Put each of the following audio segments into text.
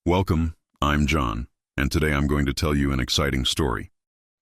Welcome, I'm John, and today I'm going to tell you an exciting story.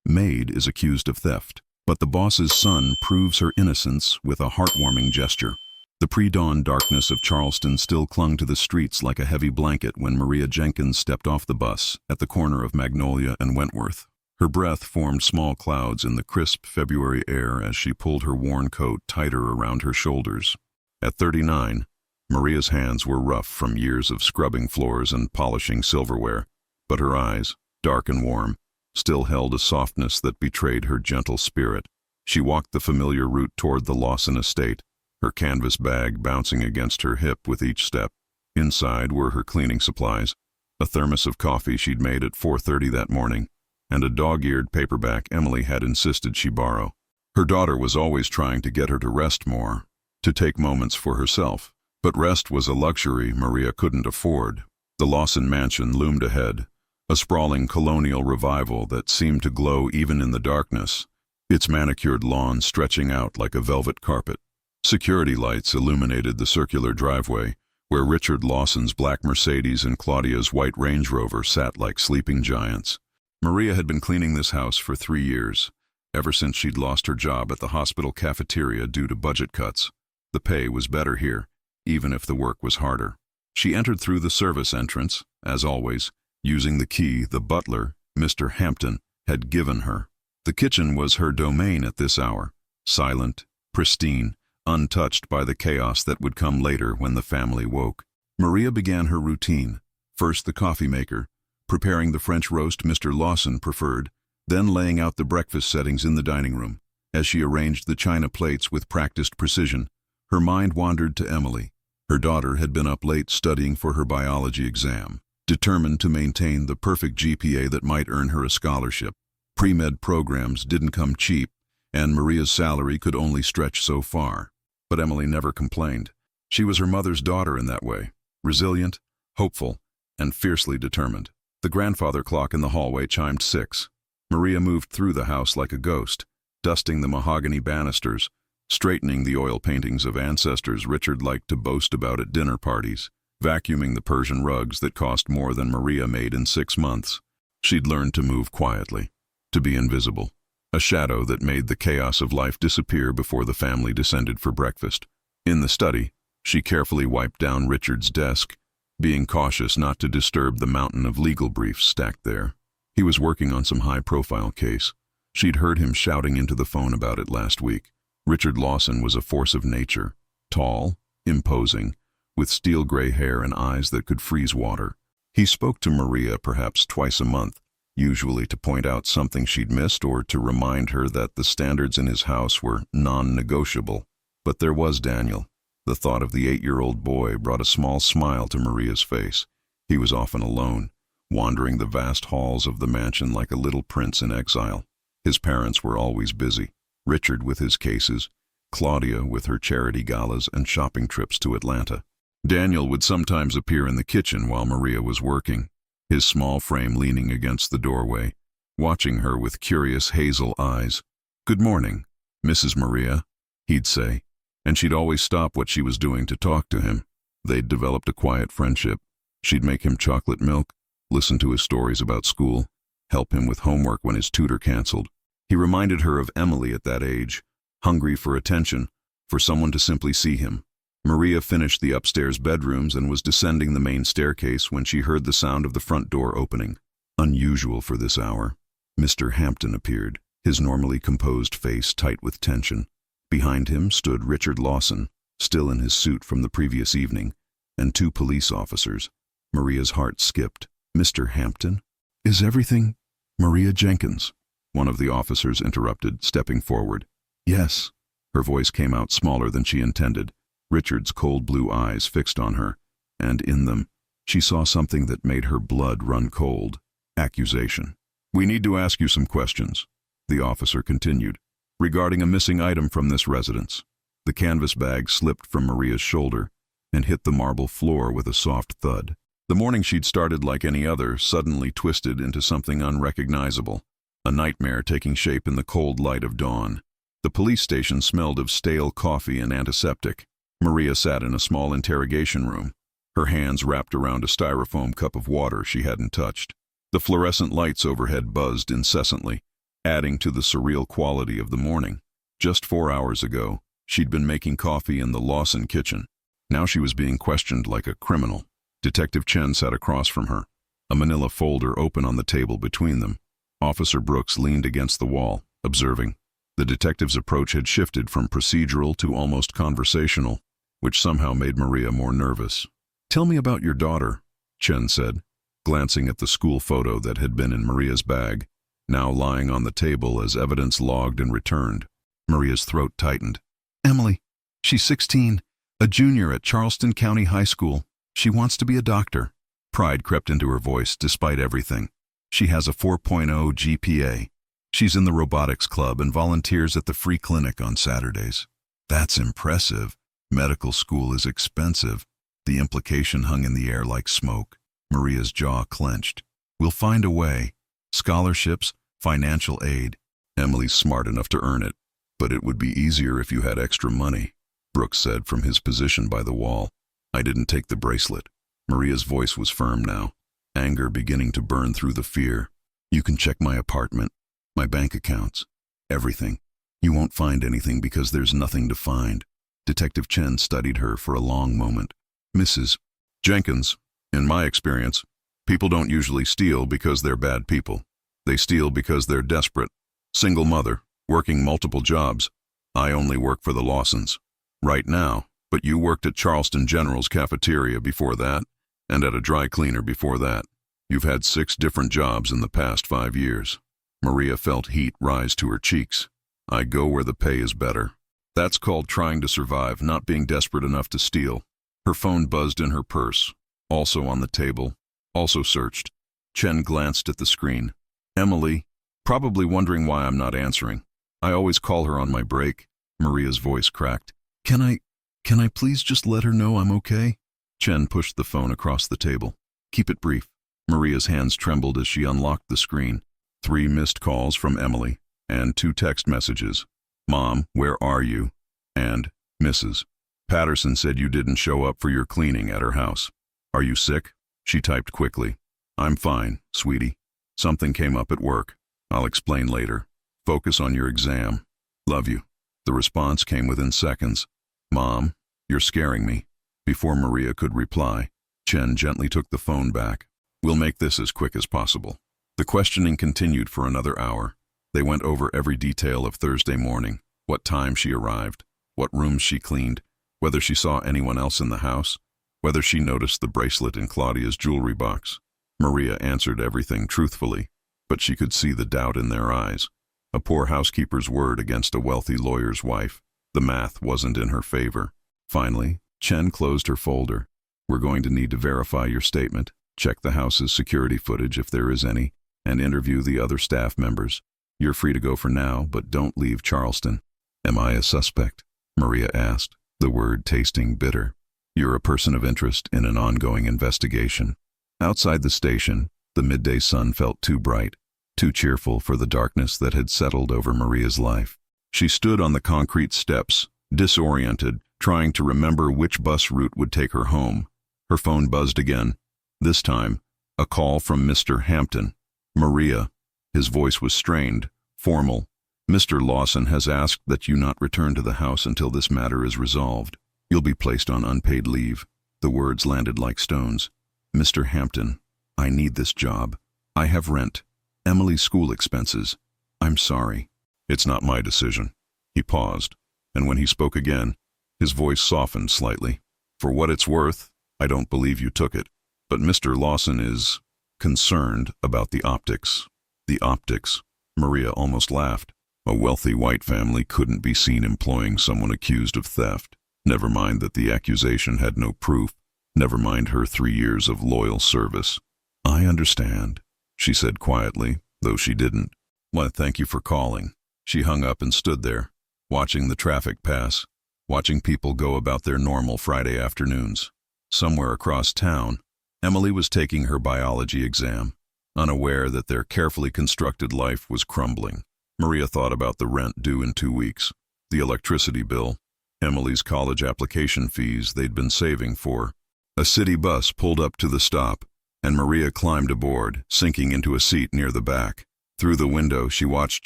Maid is accused of theft, but the boss's son proves her innocence with a heartwarming gesture. The pre-dawn darkness of Charleston still clung to the streets like a heavy blanket when Maria Jenkins stepped off the bus at the corner of Magnolia and Wentworth. Her breath formed small clouds in the crisp February air as she pulled her worn coat tighter around her shoulders. At 39, Maria's hands were rough from years of scrubbing floors and polishing silverware, but her eyes, dark and warm, still held a softness that betrayed her gentle spirit. She walked the familiar route toward the Lawson estate, her canvas bag bouncing against her hip with each step. Inside were her cleaning supplies, a thermos of coffee she'd made at 4:30 that morning, and a dog-eared paperback Emily had insisted she borrow. Her daughter was always trying to get her to rest more, to take moments for herself. But rest was a luxury Maria couldn't afford. The Lawson mansion loomed ahead, a sprawling colonial revival that seemed to glow even in the darkness, its manicured lawn stretching out like a velvet carpet. Security lights illuminated the circular driveway, where Richard Lawson's black Mercedes and Claudia's white Range Rover sat like sleeping giants. Maria had been cleaning this house for 3 years, ever since she'd lost her job at the hospital cafeteria due to budget cuts. The pay was better here, even if the work was harder. She entered through the service entrance, as always, using the key the butler, Mr. Hampton, had given her. The kitchen was her domain at this hour, silent, pristine, untouched by the chaos that would come later when the family woke. Maria began her routine, first the coffee maker, preparing the French roast Mr. Lawson preferred, then laying out the breakfast settings in the dining room. As she arranged the china plates with practiced precision, her mind wandered to Emily. Her daughter had been up late studying for her biology exam, determined to maintain the perfect GPA that might earn her a scholarship. Pre-med programs didn't come cheap, and Maria's salary could only stretch so far. But Emily never complained. She was her mother's daughter in that way, resilient, hopeful, and fiercely determined. The grandfather clock in the hallway chimed 6. Maria moved through the house like a ghost, dusting the mahogany banisters, straightening the oil paintings of ancestors Richard liked to boast about at dinner parties, vacuuming the Persian rugs that cost more than Maria made in 6 months. She'd learned to move quietly, to be invisible, a shadow that made the chaos of life disappear before the family descended for breakfast. In the study, she carefully wiped down Richard's desk, being cautious not to disturb the mountain of legal briefs stacked there. He was working on some high-profile case. She'd heard him shouting into the phone about it last week. Richard Lawson was a force of nature, tall, imposing, with steel-gray hair and eyes that could freeze water. He spoke to Maria perhaps twice a month, usually to point out something she'd missed or to remind her that the standards in his house were non-negotiable. But there was Daniel. The thought of the 8-year-old boy brought a small smile to Maria's face. He was often alone, wandering the vast halls of the mansion like a little prince in exile. His parents were always busy. Richard with his cases, Claudia with her charity galas and shopping trips to Atlanta. Daniel would sometimes appear in the kitchen while Maria was working, his small frame leaning against the doorway, watching her with curious hazel eyes. "Good morning, Mrs. Maria," he'd say, and she'd always stop what she was doing to talk to him. They'd developed a quiet friendship. She'd make him chocolate milk, listen to his stories about school, help him with homework when his tutor canceled. He reminded her of Emily at that age, hungry for attention, for someone to simply see him. Maria finished the upstairs bedrooms and was descending the main staircase when she heard the sound of the front door opening. Unusual for this hour, Mr. Hampton appeared, his normally composed face tight with tension. Behind him stood Richard Lawson, still in his suit from the previous evening, and 2 police officers. Maria's heart skipped. "Mr. Hampton? Is everything—" "Maria Jenkins," one of the officers interrupted, stepping forward. "Yes." Her voice came out smaller than she intended, Richard's cold blue eyes fixed on her, and in them, she saw something that made her blood run cold. Accusation. "We need to ask you some questions," the officer continued, "regarding a missing item from this residence." The canvas bag slipped from Maria's shoulder and hit the marble floor with a soft thud. The morning she'd started like any other suddenly twisted into something unrecognizable, a nightmare taking shape in the cold light of dawn. The police station smelled of stale coffee and antiseptic. Maria sat in a small interrogation room, her hands wrapped around a styrofoam cup of water she hadn't touched. The fluorescent lights overhead buzzed incessantly, adding to the surreal quality of the morning. Just 4 hours ago, she'd been making coffee in the Lawson kitchen. Now she was being questioned like a criminal. Detective Chen sat across from her, a manila folder open on the table between them. Officer Brooks leaned against the wall, observing. The detective's approach had shifted from procedural to almost conversational, which somehow made Maria more nervous. "Tell me about your daughter," Chen said, glancing at the school photo that had been in Maria's bag, now lying on the table as evidence logged and returned. Maria's throat tightened. "Emily. She's 16, a junior at Charleston County High School. She wants to be a doctor." Pride crept into her voice despite everything. "She has a 4.0 GPA. She's in the robotics club and volunteers at the free clinic on Saturdays." "That's impressive. Medical school is expensive." The implication hung in the air like smoke. Maria's jaw clenched. "We'll find a way. Scholarships, financial aid. Emily's smart enough to earn it. But it would be easier if you had extra money," Brooks said from his position by the wall. "I didn't take the bracelet." Maria's voice was firm now, anger beginning to burn through the fear. "You can check my apartment, my bank accounts, everything. You won't find anything because there's nothing to find." Detective Chen studied her for a long moment. "Mrs. Jenkins, in my experience, people don't usually steal because they're bad people. They steal because they're desperate. Single mother, working multiple jobs. I only work for the Lawsons right now, but you worked at Charleston General's cafeteria before that, and at a dry cleaner before that. You've had 6 different jobs in the past 5 years." Maria felt heat rise to her cheeks. "I go where the pay is better. That's called trying to survive, not being desperate enough to steal." Her phone buzzed in her purse, also on the table, also searched. Chen glanced at the screen. "Emily, probably wondering why I'm not answering. I always call her on my break." Maria's voice cracked. Can I please just let her know I'm okay?" Chen pushed the phone across the table. "Keep it brief." Maria's hands trembled as she unlocked the screen. 3 missed calls from Emily, and 2 text messages. "Mom, where are you?" and "Mrs. Patterson said you didn't show up for your cleaning at her house. Are you sick?" She typed quickly. "I'm fine, sweetie. Something came up at work. I'll explain later. Focus on your exam. Love you." The response came within seconds. "Mom, you're scaring me." Before Maria could reply, Chen gently took the phone back. "We'll make this as quick as possible." The questioning continued for another hour. They went over every detail of Thursday morning, what time she arrived, what rooms she cleaned, whether she saw anyone else in the house, whether she noticed the bracelet in Claudia's jewelry box. Maria answered everything truthfully, but she could see the doubt in their eyes. A poor housekeeper's word against a wealthy lawyer's wife. The math wasn't in her favor. Finally, Chen closed her folder. "We're going to need to verify your statement, check the house's security footage if there is any, and interview the other staff members. You're free to go for now, but don't leave Charleston." "Am I a suspect?" Maria asked, the word tasting bitter. "You're a person of interest in an ongoing investigation." Outside the station, the midday sun felt too bright, too cheerful for the darkness that had settled over Maria's life. She stood on the concrete steps, disoriented, trying to remember which bus route would take her home. Her phone buzzed again. This time, a call from Mr. Hampton. "Maria." His voice was strained, formal. "Mr. Lawson has asked that you not return to the house until this matter is resolved. You'll be placed on unpaid leave." The words landed like stones. "Mr. Hampton, I need this job. I have rent, Emily's school expenses. I'm sorry." "It's not my decision." He paused, and when he spoke again, his voice softened slightly. "For what it's worth, I don't believe you took it. But Mr. Lawson is concerned about the optics." "The optics?" Maria almost laughed. A wealthy white family couldn't be seen employing someone accused of theft. Never mind that the accusation had no proof. Never mind her 3 years of loyal service. "I understand," she said quietly, though she didn't. "Well, thank you for calling." She hung up and stood there, watching the traffic pass, watching people go about their normal Friday afternoons. Somewhere across town, Emily was taking her biology exam, unaware that their carefully constructed life was crumbling. Maria thought about the rent due in 2 weeks, the electricity bill, Emily's college application fees they'd been saving for. A city bus pulled up to the stop, and Maria climbed aboard, sinking into a seat near the back. Through the window, she watched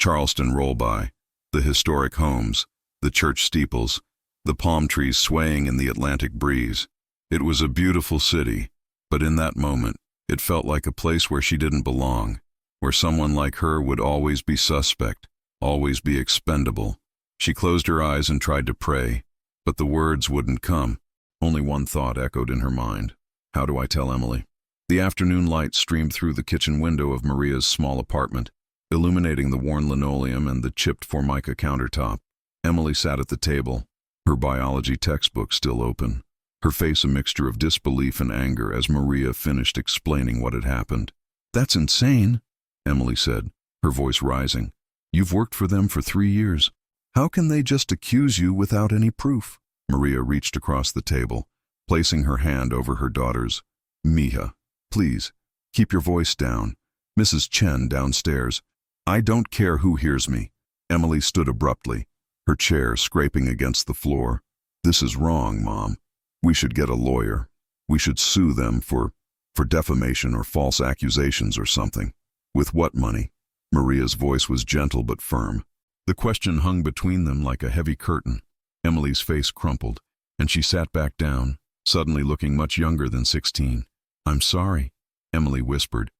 Charleston roll by, the historic homes, the church steeples, the palm trees swaying in the Atlantic breeze. It was a beautiful city, but in that moment, it felt like a place where she didn't belong, where someone like her would always be suspect, always be expendable. She closed her eyes and tried to pray, but the words wouldn't come. Only one thought echoed in her mind. How do I tell Emily? The afternoon light streamed through the kitchen window of Maria's small apartment, illuminating the worn linoleum and the chipped formica countertop. Emily sat at the table, her biology textbook still open, her face a mixture of disbelief and anger as Maria finished explaining what had happened. "That's insane," Emily said, her voice rising. "You've worked for them for 3 years. How can they just accuse you without any proof?" Maria reached across the table, placing her hand over her daughter's. "Mija, please, keep your voice down. Mrs. Chen downstairs. I don't care who hears me." Emily stood abruptly, her chair scraping against the floor. "This is wrong, Mom. We should get a lawyer. We should sue them for defamation or false accusations or something." "With what money?" Maria's voice was gentle but firm. The question hung between them like a heavy curtain. Emily's face crumpled, and she sat back down, suddenly looking much younger than 16. "I'm sorry," Emily whispered.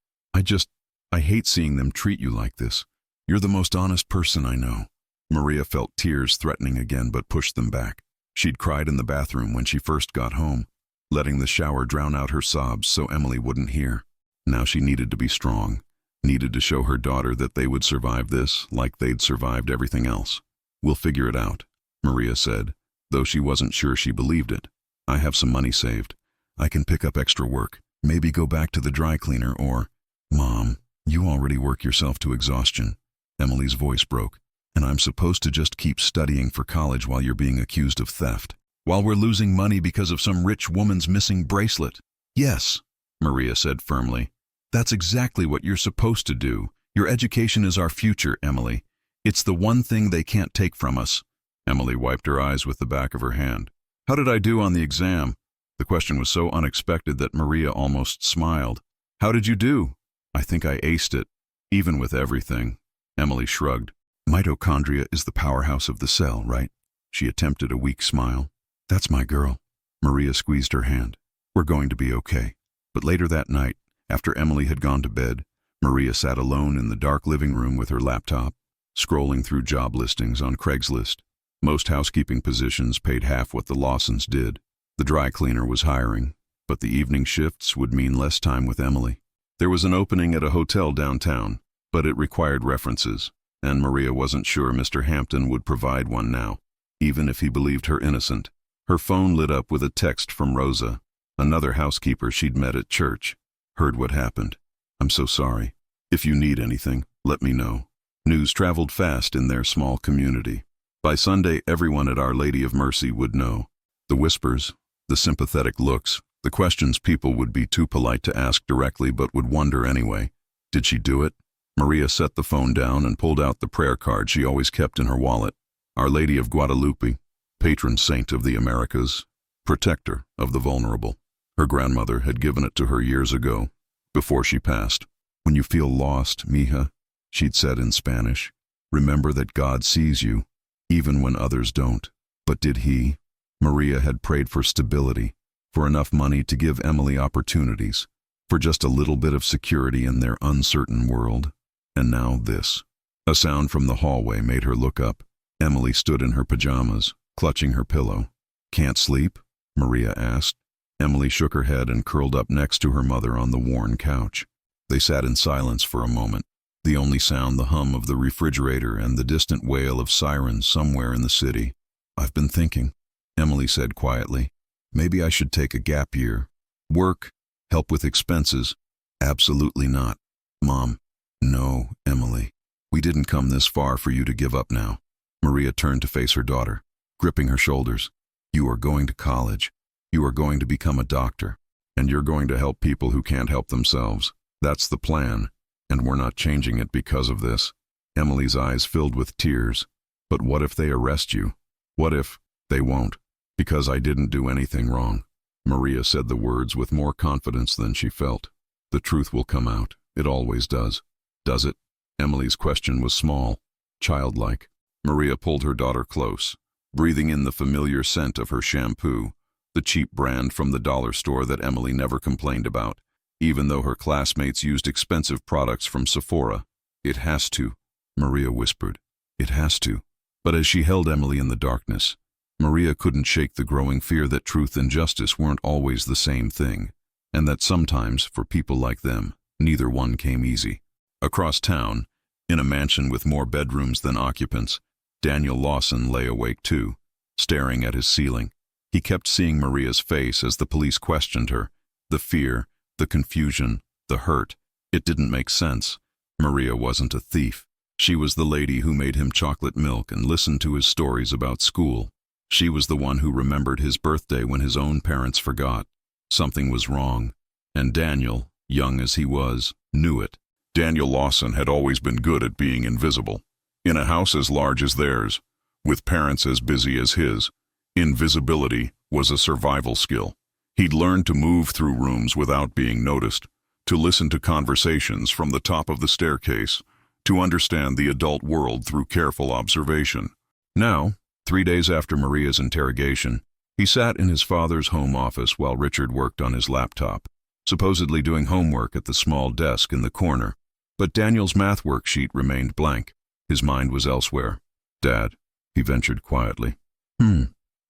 I hate seeing them treat you like this. You're the most honest person I know." Maria felt tears threatening again but pushed them back. She'd cried in the bathroom when she first got home, letting the shower drown out her sobs so Emily wouldn't hear. Now she needed to be strong, needed to show her daughter that they would survive this like they'd survived everything else. "We'll figure it out," Maria said, though she wasn't sure she believed it. "I have some money saved. I can pick up extra work, maybe go back to the dry cleaner or—" "Mom, you already work yourself to exhaustion." Emily's voice broke. "And I'm supposed to just keep studying for college while you're being accused of theft, while we're losing money because of some rich woman's missing bracelet." "Yes," Maria said firmly. "That's exactly what you're supposed to do. Your education is our future, Emily. It's the one thing they can't take from us." Emily wiped her eyes with the back of her hand. "How did I do on the exam?" The question was so unexpected that Maria almost smiled. "How did you do?" "I think I aced it, even with everything." Emily shrugged. "Mitochondria is the powerhouse of the cell, right?" She attempted a weak smile. "That's my girl." Maria squeezed her hand. "We're going to be okay." But later that night, after Emily had gone to bed, Maria sat alone in the dark living room with her laptop, scrolling through job listings on Craigslist. Most housekeeping positions paid half what the Lawsons did. The dry cleaner was hiring, but the evening shifts would mean less time with Emily. There was an opening at a hotel downtown, but it required references, and Maria wasn't sure Mr. Hampton would provide one now, even if he believed her innocent. Her phone lit up with a text from Rosa, another housekeeper she'd met at church. "Heard what happened. I'm so sorry. If you need anything, let me know." News traveled fast in their small community. By Sunday, everyone at Our Lady of Mercy would know. The whispers, the sympathetic looks, the questions people would be too polite to ask directly but would wonder anyway. Did she do it? Maria set the phone down and pulled out the prayer card she always kept in her wallet. Our Lady of Guadalupe, patron saint of the Americas, protector of the vulnerable. Her grandmother had given it to her years ago, before she passed. "When you feel lost, mija," she'd said in Spanish, "remember that God sees you, even when others don't." But did he? Maria had prayed for stability, for enough money to give Emily opportunities, for just a little bit of security in their uncertain world. And now this. A sound from the hallway made her look up. Emily stood in her pajamas, clutching her pillow. "Can't sleep?" Maria asked. Emily shook her head and curled up next to her mother on the worn couch. They sat in silence for a moment, the only sound the hum of the refrigerator and the distant wail of sirens somewhere in the city. "I've been thinking," Emily said quietly. "Maybe I should take a gap year. Work, help with expenses." "Absolutely not, Mom." "No, Emily. We didn't come this far for you to give up now." Maria turned to face her daughter, gripping her shoulders. "You are going to college. You are going to become a doctor. And you're going to help people who can't help themselves. That's the plan, and we're not changing it because of this." Emily's eyes filled with tears. "But what if they arrest you? What if—" "They won't, because I didn't do anything wrong." Maria said the words with more confidence than she felt. The truth will come out. It always does. Does it? Emily's question was small, childlike. Maria pulled her daughter close, breathing in the familiar scent of her shampoo, the cheap brand from the dollar store that Emily never complained about, even though her classmates used expensive products from Sephora. It has to, Maria whispered. It has to. But as she held Emily in the darkness, Maria couldn't shake the growing fear that truth and justice weren't always the same thing, and that sometimes, for people like them, neither one came easy. Across town, in a mansion with more bedrooms than occupants, Daniel Lawson lay awake too, staring at his ceiling. He kept seeing Maria's face as the police questioned her. The fear, the confusion, the hurt. It didn't make sense. Maria wasn't a thief. She was the lady who made him chocolate milk and listened to his stories about school. She was the one who remembered his birthday when his own parents forgot. Something was wrong, and Daniel, young as he was, knew it. Daniel Lawson had always been good at being invisible. In a house as large as theirs, with parents as busy as his, invisibility was a survival skill. He'd learned to move through rooms without being noticed, to listen to conversations from the top of the staircase, to understand the adult world through careful observation. Now, 3 days after Maria's interrogation, he sat in his father's home office while Richard worked on his laptop, supposedly doing homework at the small desk in the corner. But Daniel's math worksheet remained blank. His mind was elsewhere. "Dad," he ventured quietly.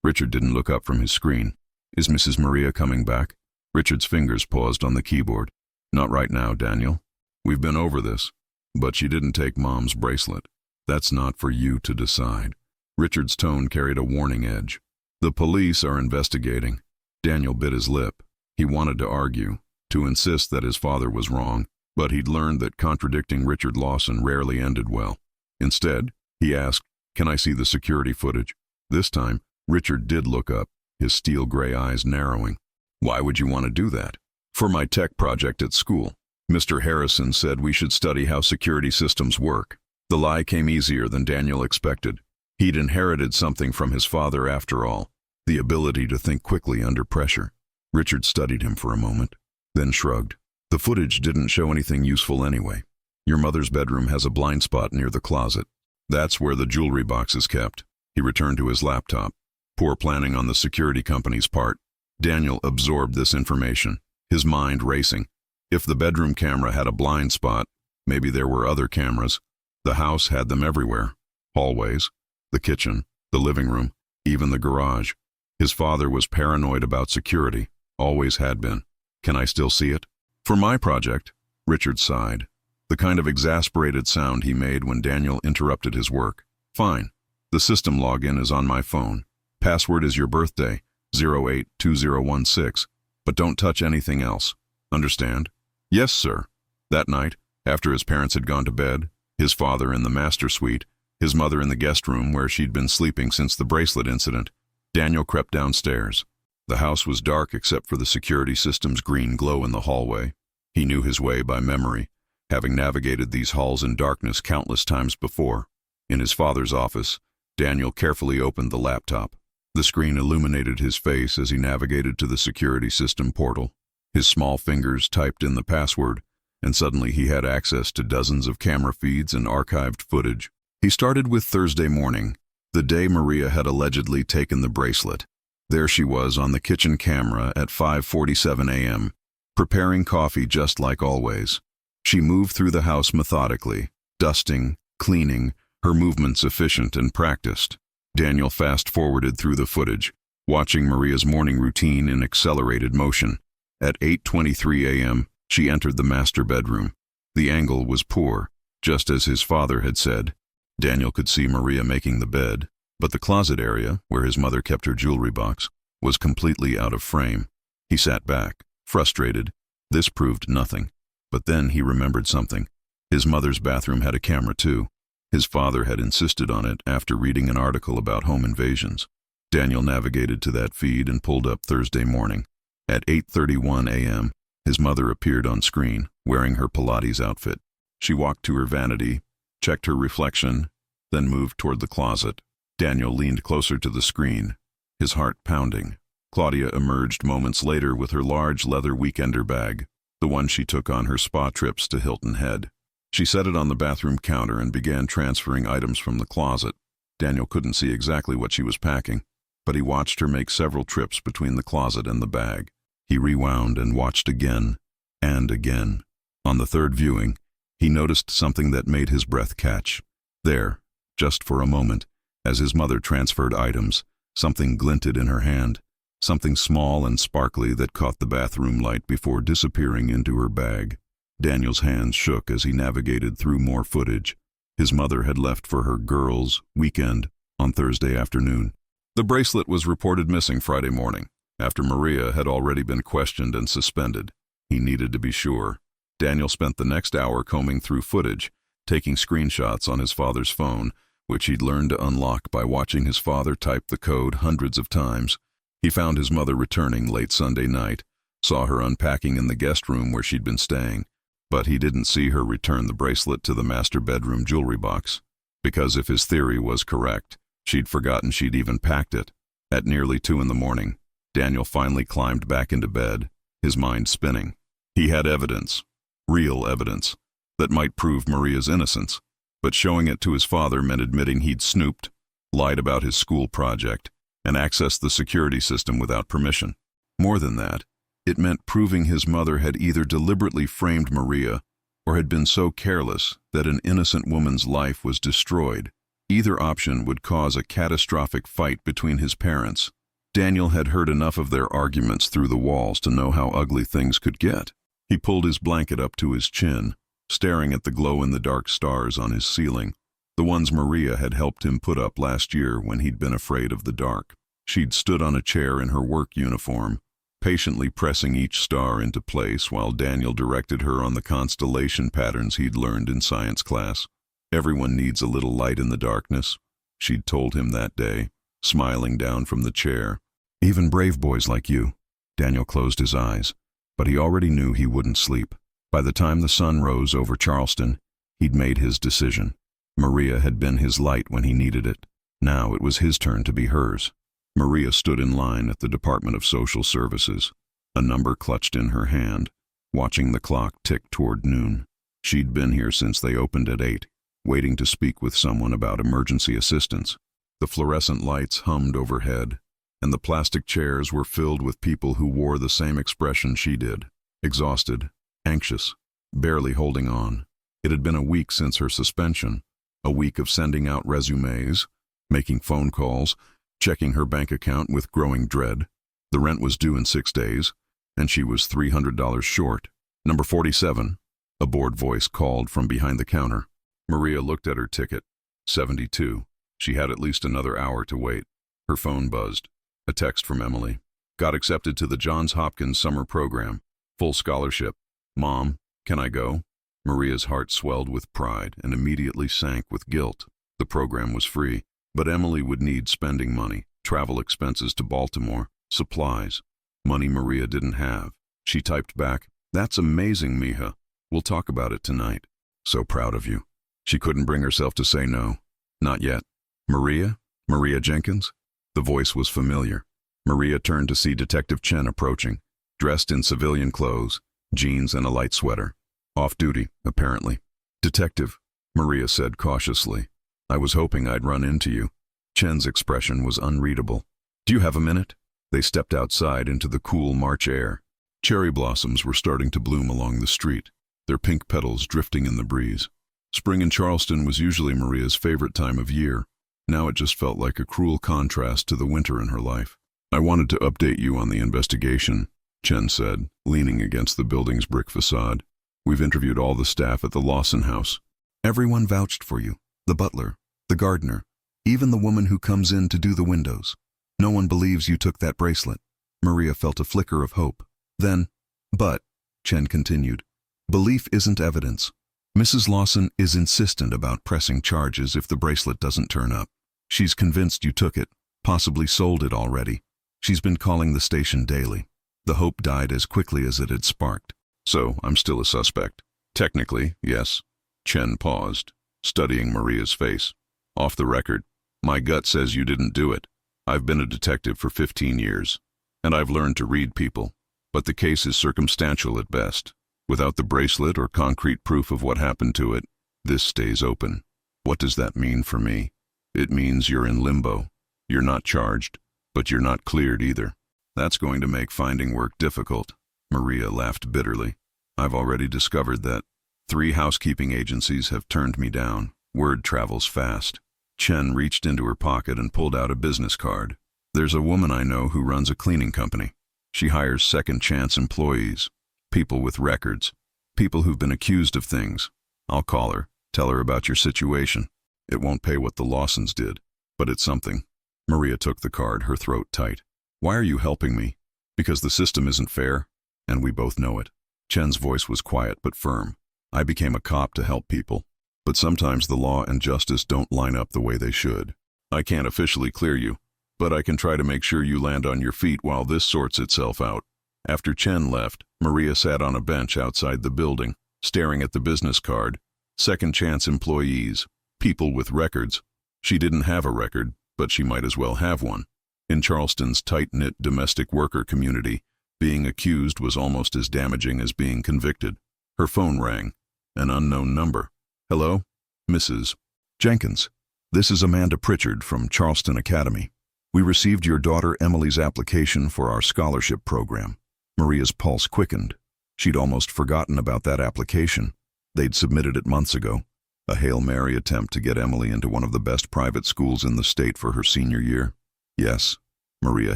Richard didn't look up from his screen. "Is Mrs. Maria coming back?" Richard's fingers paused on the keyboard. "Not right now, Daniel. We've been over this. But she didn't take Mom's bracelet. That's not for you to decide." Richard's tone carried a warning edge. "The police are investigating." Daniel bit his lip. He wanted to argue, to insist that his father was wrong, but he'd learned that contradicting Richard Lawson rarely ended well. Instead, he asked, "Can I see the security footage?" This time, Richard did look up, his steel gray eyes narrowing. "Why would you want to do that?" "For my tech project at school. Mr. Harrison said we should study how security systems work." The lie came easier than Daniel expected. He'd inherited something from his father after all, the ability to think quickly under pressure. Richard studied him for a moment, then shrugged. "The footage didn't show anything useful anyway. Your mother's bedroom has a blind spot near the closet. That's where the jewelry box is kept." He returned to his laptop. Poor planning on the security company's part. Daniel absorbed this information, his mind racing. If the bedroom camera had a blind spot, maybe there were other cameras. The house had them everywhere. Hallways, the kitchen, the living room, even the garage. His father was paranoid about security, always had been. "Can I still see it?" "For my project," Richard sighed, the kind of exasperated sound he made when Daniel interrupted his work. "Fine. The system login is on my phone. Password is your birthday, 082016, but don't touch anything else. Understand?" "Yes, sir." That night, after his parents had gone to bed, his father in the master suite, his mother in the guest room where she'd been sleeping since the bracelet incident, Daniel crept downstairs. The house was dark except for the security system's green glow in the hallway. He knew his way by memory, having navigated these halls in darkness countless times before. In his father's office, Daniel carefully opened the laptop. The screen illuminated his face as he navigated to the security system portal. His small fingers typed in the password, and suddenly he had access to dozens of camera feeds and archived footage. He started with Thursday morning, the day Maria had allegedly taken the bracelet. There she was on the kitchen camera at 5:47 a.m., preparing coffee just like always. She moved through the house methodically, dusting, cleaning, her movements efficient and practiced. Daniel fast-forwarded through the footage, watching Maria's morning routine in accelerated motion. At 8:23 a.m., she entered the master bedroom. The angle was poor, just as his father had said. Daniel could see Maria making the bed, but the closet area, where his mother kept her jewelry box, was completely out of frame. He sat back, frustrated. This proved nothing. But then he remembered something. His mother's bathroom had a camera too. His father had insisted on it after reading an article about home invasions. Daniel navigated to that feed and pulled up Thursday morning. At 8:31 a.m., his mother appeared on screen, wearing her Pilates outfit. She walked to her vanity, checked her reflection, then moved toward the closet. Daniel leaned closer to the screen, his heart pounding. Claudia emerged moments later with her large leather weekender bag, the one she took on her spa trips to Hilton Head. She set it on the bathroom counter and began transferring items from the closet. Daniel couldn't see exactly what she was packing, but he watched her make several trips between the closet and the bag. He rewound and watched again and again. On the third viewing, he noticed something that made his breath catch. There, just for a moment, as his mother transferred items, something glinted in her hand, something small and sparkly that caught the bathroom light before disappearing into her bag. Daniel's hands shook as he navigated through more footage. His mother had left for her girls' weekend on Thursday afternoon. The bracelet was reported missing Friday morning, after Maria had already been questioned and suspended. He needed to be sure. Daniel spent the next hour combing through footage, taking screenshots on his father's phone, which he'd learned to unlock by watching his father type the code hundreds of times. He found his mother returning late Sunday night, saw her unpacking in the guest room where she'd been staying, but he didn't see her return the bracelet to the master bedroom jewelry box, because if his theory was correct, she'd forgotten she'd even packed it. At nearly 2 in the morning, Daniel finally climbed back into bed, his mind spinning. He had evidence, real evidence, that might prove Maria's innocence, but showing it to his father meant admitting he'd snooped, lied about his school project, and accessed the security system without permission. More than that, it meant proving his mother had either deliberately framed Maria or had been so careless that an innocent woman's life was destroyed. Either option would cause a catastrophic fight between his parents. Daniel had heard enough of their arguments through the walls to know how ugly things could get. He pulled his blanket up to his chin, staring at the glow-in-the-dark stars on his ceiling, the ones Maria had helped him put up last year when he'd been afraid of the dark. She'd stood on a chair in her work uniform, patiently pressing each star into place while Daniel directed her on the constellation patterns he'd learned in science class. Everyone needs a little light in the darkness, she'd told him that day, smiling down from the chair. Even brave boys like you. Daniel closed his eyes, but he already knew he wouldn't sleep. By the time the sun rose over Charleston, he'd made his decision. Maria had been his light when he needed it. Now it was his turn to be hers. Maria stood in line at the Department of Social Services, a number clutched in her hand, watching the clock tick toward noon. She'd been here since they opened at 8, waiting to speak with someone about emergency assistance. The fluorescent lights hummed overhead, and the plastic chairs were filled with people who wore the same expression she did, exhausted, anxious, barely holding on. It had been a week since her suspension, a week of sending out resumes, making phone calls, checking her bank account with growing dread. The rent was due in 6 days, and she was $300 short. Number 47, a bored voice called from behind the counter. Maria looked at her ticket. 72. She had at least another hour to wait. Her phone buzzed. A text from Emily. Got accepted to the Johns Hopkins summer program. Full scholarship. Mom, can I go? Maria's heart swelled with pride and immediately sank with guilt. The program was free, but Emily would need spending money, travel expenses to Baltimore, supplies. Money Maria didn't have. She typed back, "That's amazing, Mija. We'll talk about it tonight. So proud of you." She couldn't bring herself to say no. Not yet. Maria? Maria Jenkins? The voice was familiar. Maria turned to see Detective Chen approaching, dressed in civilian clothes, jeans and a light sweater. Off duty, apparently. "Detective," Maria said cautiously. "I was hoping I'd run into you." Chen's expression was unreadable. "Do you have a minute?" They stepped outside into the cool March air. Cherry blossoms were starting to bloom along the street, their pink petals drifting in the breeze. Spring in Charleston was usually Maria's favorite time of year. Now it just felt like a cruel contrast to the winter in her life. "I wanted to update you on the investigation," Chen said, leaning against the building's brick facade. "We've interviewed all the staff at the Lawson house. Everyone vouched for you. The butler, the gardener, even the woman who comes in to do the windows. No one believes you took that bracelet." Maria felt a flicker of hope. Then, "But," Chen continued, "belief isn't evidence. Mrs. Lawson is insistent about pressing charges if the bracelet doesn't turn up. She's convinced you took it, possibly sold it already. She's been calling the station daily." The hope died as quickly as it had sparked. "So, I'm still a suspect." "Technically, yes." Chen paused, studying Maria's face. "Off the record, my gut says you didn't do it. I've been a detective for 15 years. and I've learned to read people. But the case is circumstantial at best. Without the bracelet or concrete proof of what happened to it, this stays open. What does that mean for me? It means you're in limbo. You're not charged, but you're not cleared either. That's going to make finding work difficult. Maria laughed bitterly. I've already discovered that 3 housekeeping agencies have turned me down. Word travels fast. Chen reached into her pocket and pulled out a business card. There's a woman I know who runs a cleaning company. She hires second-chance employees, people with records, people who've been accused of things. I'll call her, tell her about your situation. It won't pay what the Lawsons did, but it's something. Maria took the card, her throat tight. Why are you helping me? Because the system isn't fair, and we both know it. Chen's voice was quiet but firm. I became a cop to help people, but sometimes the law and justice don't line up the way they should. I can't officially clear you, but I can try to make sure you land on your feet while this sorts itself out. After Chen left, Maria sat on a bench outside the building, staring at the business card. Second-chance employees, people with records. She didn't have a record, but she might as well have one. In Charleston's tight-knit domestic worker community, being accused was almost as damaging as being convicted. Her phone rang. An unknown number. Hello? Mrs. Jenkins. This is Amanda Pritchard from Charleston Academy. We received your daughter Emily's application for our scholarship program. Maria's pulse quickened. She'd almost forgotten about that application. They'd submitted it months ago. A Hail Mary attempt to get Emily into one of the best private schools in the state for her senior year. Yes. Maria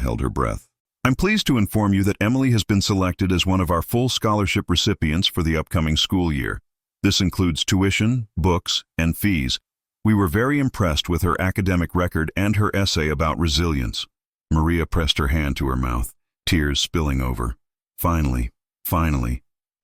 held her breath. I'm pleased to inform you that Emily has been selected as one of our full scholarship recipients for the upcoming school year. This includes tuition, books, and fees. We were very impressed with her academic record and her essay about resilience. Maria pressed her hand to her mouth, tears spilling over. Finally,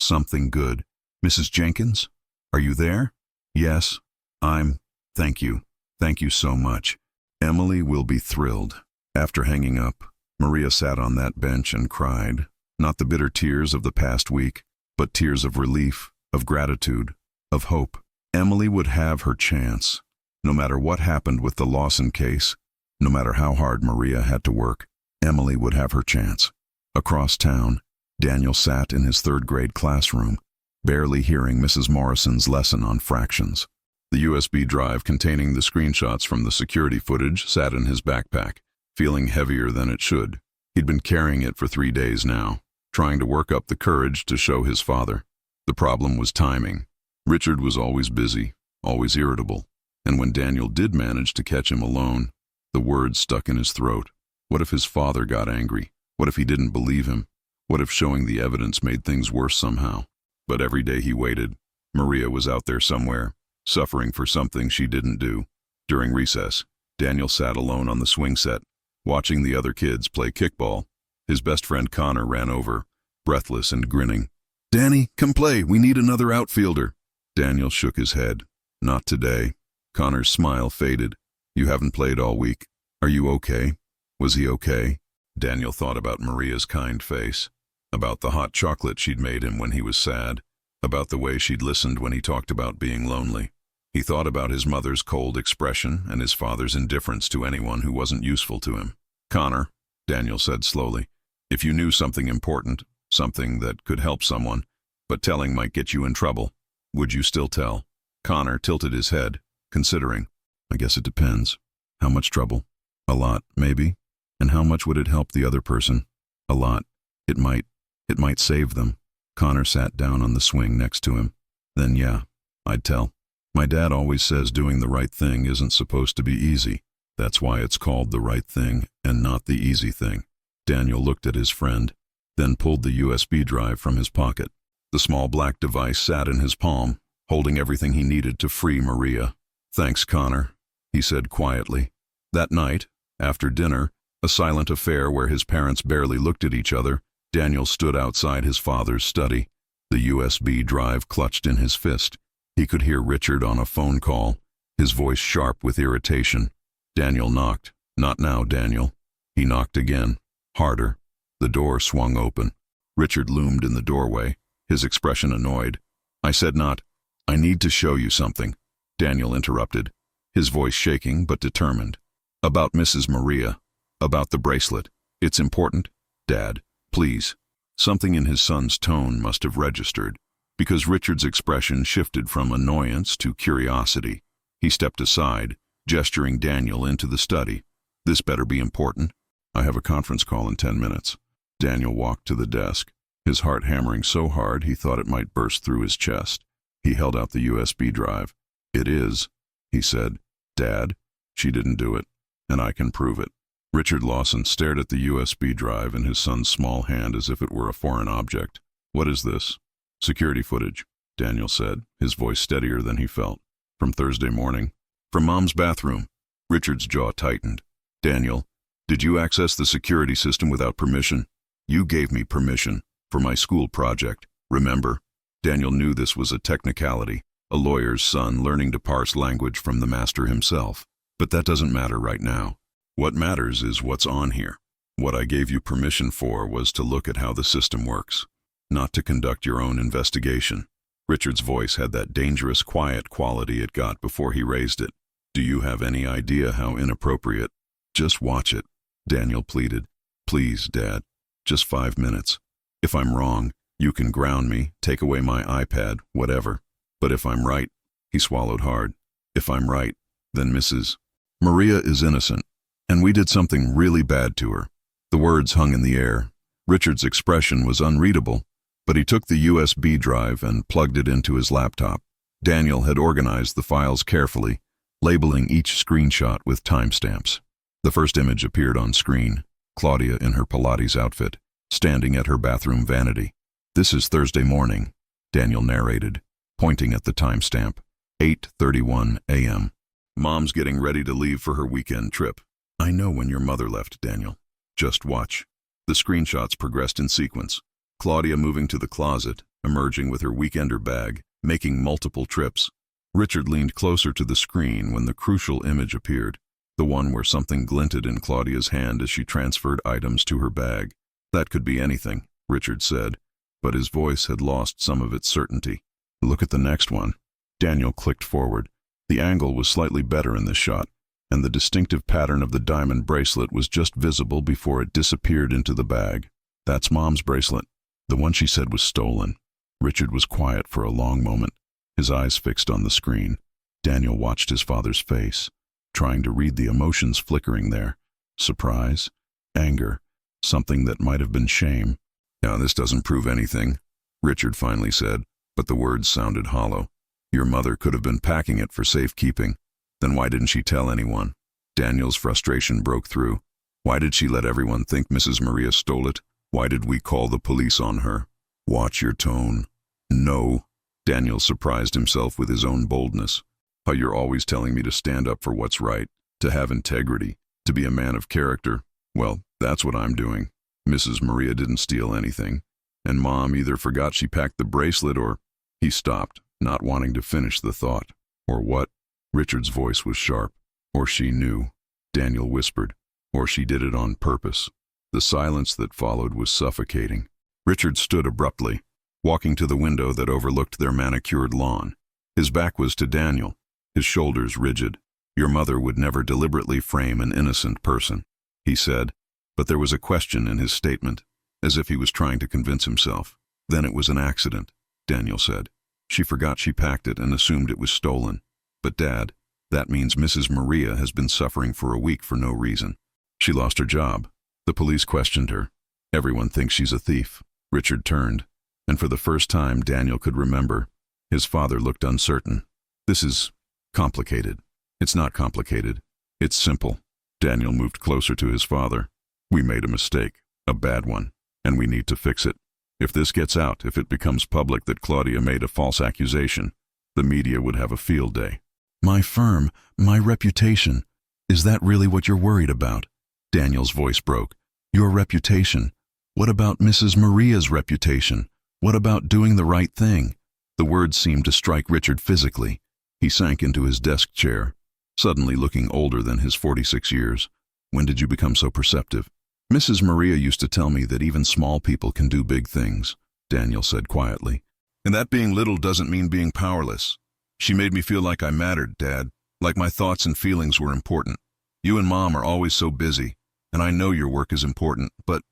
something good. Mrs. Jenkins, are you there? Yes, thank you. Thank you so much. Emily will be thrilled. After hanging up, Maria sat on that bench and cried. Not the bitter tears of the past week, but tears of relief, of gratitude, of hope. Emily would have her chance. No matter what happened with the Lawson case, no matter how hard Maria had to work, Emily would have her chance. Across town, Daniel sat in his 3rd grade classroom, barely hearing Mrs. Morrison's lesson on fractions. The USB drive containing the screenshots from the security footage sat in his backpack, feeling heavier than it should. He'd been carrying it for 3 days now, trying to work up the courage to show his father. The problem was timing. Richard was always busy, always irritable. And when Daniel did manage to catch him alone, the words stuck in his throat. What if his father got angry? What if he didn't believe him? What if showing the evidence made things worse somehow? But every day he waited, Maria was out there somewhere, suffering for something she didn't do. During recess, Daniel sat alone on the swing set, watching the other kids play kickball. His best friend Connor ran over, breathless and grinning. Danny, come play, we need another outfielder. Daniel shook his head. Not today. Connor's smile faded. You haven't played all week. Are you okay? Was he okay? Daniel thought about Maria's kind face, about the hot chocolate she'd made him when he was sad, about the way she'd listened when he talked about being lonely. He thought about his mother's cold expression and his father's indifference to anyone who wasn't useful to him. Connor, Daniel said slowly, if you knew something important, something that could help someone, but telling might get you in trouble, would you still tell? Connor tilted his head, considering. I guess it depends. How much trouble? A lot, maybe. And how much would it help the other person? A lot. It might save them. Connor sat down on the swing next to him. Then yeah, I'd tell. My dad always says doing the right thing isn't supposed to be easy. That's why it's called the right thing and not the easy thing. Daniel looked at his friend, then pulled the USB drive from his pocket. The small black device sat in his palm, holding everything he needed to free Maria. Thanks, Connor, he said quietly. That night, after dinner, a silent affair where his parents barely looked at each other, Daniel stood outside his father's study, the USB drive clutched in his fist. He could hear Richard on a phone call, his voice sharp with irritation. Daniel knocked. Not now, Daniel. He knocked again, harder. The door swung open. Richard loomed in the doorway, his expression annoyed. I said not. I need to show you something. Daniel interrupted, his voice shaking but determined. About Mrs. Maria. About the bracelet. It's important. Dad, please. Something in his son's tone must have registered, because Richard's expression shifted from annoyance to curiosity. He stepped aside, gesturing Daniel into the study. This better be important. I have a conference call in 10 minutes. Daniel walked to the desk, his heart hammering so hard he thought it might burst through his chest. He held out the USB drive. It is, he said. Dad, she didn't do it, and I can prove it. Richard Lawson stared at the USB drive in his son's small hand as if it were a foreign object. What is this? Security footage, Daniel said, his voice steadier than he felt. From Thursday morning. From Mom's bathroom. Richard's jaw tightened. Daniel, did you access the security system without permission? You gave me permission for my school project, remember? Daniel knew this was a technicality, a lawyer's son learning to parse language from the master himself. But that doesn't matter right now. What matters is what's on here. What I gave you permission for was to look at how the system works, not to conduct your own investigation. Richard's voice had that dangerous, quiet quality it got before he raised it. Do you have any idea how inappropriate? Just watch it, Daniel pleaded. Please, Dad, just 5 minutes. If I'm wrong, you can ground me, take away my iPad, whatever. But if I'm right, he swallowed hard. If I'm right, then Mrs. Maria is innocent, and we did something really bad to her. The words hung in the air. Richard's expression was unreadable, but he took the USB drive and plugged it into his laptop. Daniel had organized the files carefully, labeling each screenshot with timestamps. The first image appeared on screen, Claudia in her Pilates outfit, standing at her bathroom vanity. This is Thursday morning, Daniel narrated, pointing at the timestamp, 8:31 a.m. Mom's getting ready to leave for her weekend trip. I know when your mother left, Daniel. Just watch. The screenshots progressed in sequence. Claudia moving to the closet, emerging with her weekender bag, making multiple trips. Richard leaned closer to the screen when the crucial image appeared, the one where something glinted in Claudia's hand as she transferred items to her bag. That could be anything, Richard said, but his voice had lost some of its certainty. Look at the next one. Daniel clicked forward. The angle was slightly better in this shot, and the distinctive pattern of the diamond bracelet was just visible before it disappeared into the bag. That's Mom's bracelet, the one she said was stolen. Richard was quiet for a long moment, his eyes fixed on the screen. Daniel watched his father's face, trying to read the emotions flickering there. Surprise, anger, something that might have been shame. Now this doesn't prove anything, Richard finally said, but the words sounded hollow. Your mother could have been packing it for safekeeping. Then why didn't she tell anyone? Daniel's frustration broke through. Why did she let everyone think Mrs. Maria stole it? Why did we call the police on her? Watch your tone. No. Daniel surprised himself with his own boldness. How you're always telling me to stand up for what's right, to have integrity, to be a man of character. Well, that's what I'm doing. Mrs. Maria didn't steal anything, and Mom either forgot she packed the bracelet or... He stopped, not wanting to finish the thought. Or what? Richard's voice was sharp. Or she knew. Daniel whispered. Or she did it on purpose. The silence that followed was suffocating. Richard stood abruptly, walking to the window that overlooked their manicured lawn. His back was to Daniel, his shoulders rigid. Your mother would never deliberately frame an innocent person, he said, but there was a question in his statement, as if he was trying to convince himself. Then it was an accident, Daniel said. She forgot she packed it and assumed it was stolen. But Dad, that means Mrs. Maria has been suffering for a week for no reason. She lost her job. The police questioned her. Everyone thinks she's a thief. Richard turned, and for the first time Daniel could remember. His father looked uncertain. This is complicated. It's not complicated. It's simple. Daniel moved closer to his father. We made a mistake, a bad one, and we need to fix it. If this gets out, if it becomes public that Claudia made a false accusation, the media would have a field day. My firm, my reputation. Is that really what you're worried about? Daniel's voice broke. Your reputation. What about Mrs. Maria's reputation? What about doing the right thing? The words seemed to strike Richard physically. He sank into his desk chair, suddenly looking older than his 46 years. When did you become so perceptive? Mrs. Maria used to tell me that even small people can do big things, Daniel said quietly. And that being little doesn't mean being powerless. She made me feel like I mattered, Dad, like my thoughts and feelings were important. You and Mom are always so busy, and I know your work is important, but...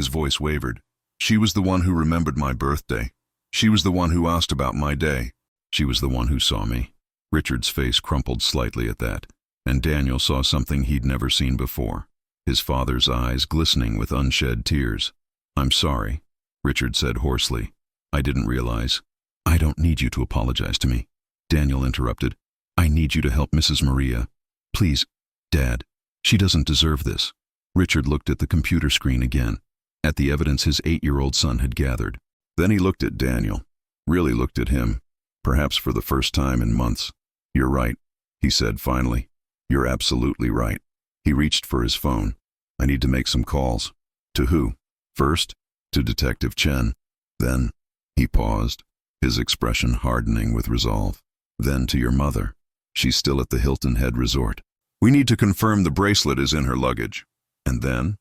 His voice wavered. She was the one who remembered my birthday. She was the one who asked about my day. She was the one who saw me. Richard's face crumpled slightly at that, and Daniel saw something he'd never seen before. His father's eyes glistening with unshed tears. "I'm sorry," Richard said hoarsely. "I didn't realize." "I don't need you to apologize to me," Daniel interrupted. "I need you to help Mrs. Maria. Please, Dad. She doesn't deserve this." Richard looked at the computer screen again, at the evidence his 8-year-old son had gathered. Then he looked at Daniel, really looked at him, perhaps for the first time in months. "You're right," he said finally. "You're absolutely right." He reached for his phone. "I need to make some calls." "To who?" "First, to Detective Chen. Then," he paused, his expression hardening with resolve, "then to your mother. She's still at the Hilton Head Resort. We need to confirm the bracelet is in her luggage. And then